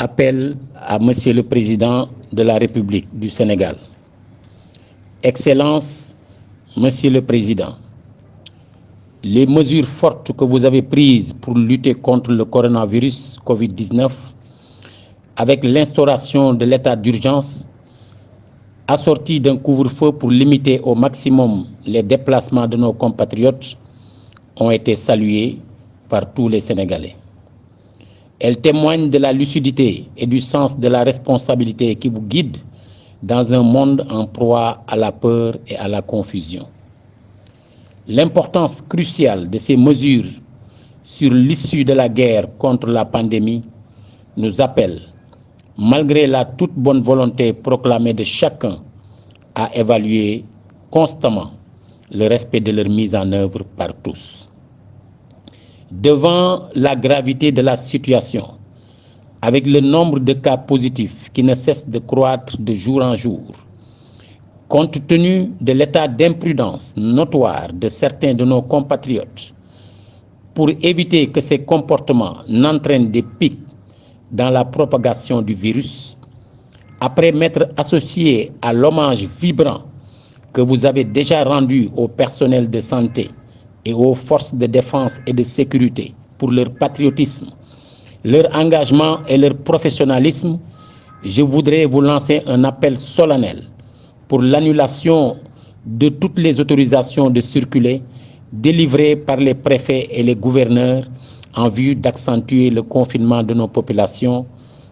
Appel à Monsieur le Président de la République du Sénégal. Excellence, Monsieur le Président, les mesures fortes que vous avez prises pour lutter contre le coronavirus Covid-19, avec l'instauration de l'état d'urgence, assorti d'un couvre-feu pour limiter au maximum les déplacements de nos compatriotes, ont été saluées par tous les Sénégalais. Elles témoignent de la lucidité et du sens de la responsabilité qui vous guide dans un monde en proie à la peur et à la confusion. L'importance cruciale de ces mesures sur l'issue de la guerre contre la pandémie nous appelle, malgré la toute bonne volonté proclamée de chacun, à évaluer constamment le respect de leur mise en œuvre par tous. Devant la gravité de la situation, avec le nombre de cas positifs qui ne cesse de croître de jour en jour, compte tenu de l'état d'imprudence notoire de certains de nos compatriotes, pour éviter que ces comportements n'entraînent des pics dans la propagation du virus, après m'être associé à l'hommage vibrant que vous avez déjà rendu au personnel de santé et aux forces de défense et de sécurité pour leur patriotisme, leur engagement et leur professionnalisme, je voudrais vous lancer un appel solennel pour l'annulation de toutes les autorisations de circuler délivrées par les préfets et les gouverneurs en vue d'accentuer le confinement de nos populations,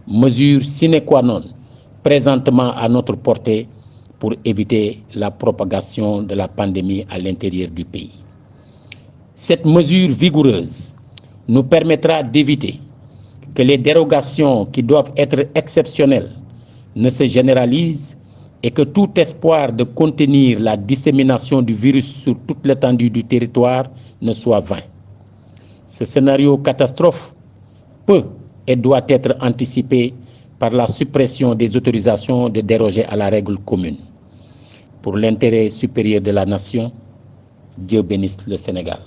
mesure sine qua non présentement à notre portée pour éviter la propagation de la pandémie à l'intérieur du pays. Cette mesure vigoureuse nous permettra d'éviter que les dérogations qui doivent être exceptionnelles ne se généralisent et que tout espoir de contenir la dissémination du virus sur toute l'étendue du territoire ne soit vain. Ce scénario catastrophe peut et doit être anticipé par la suppression des autorisations de déroger à la règle commune. Pour l'intérêt supérieur de la nation, Dieu bénisse le Sénégal.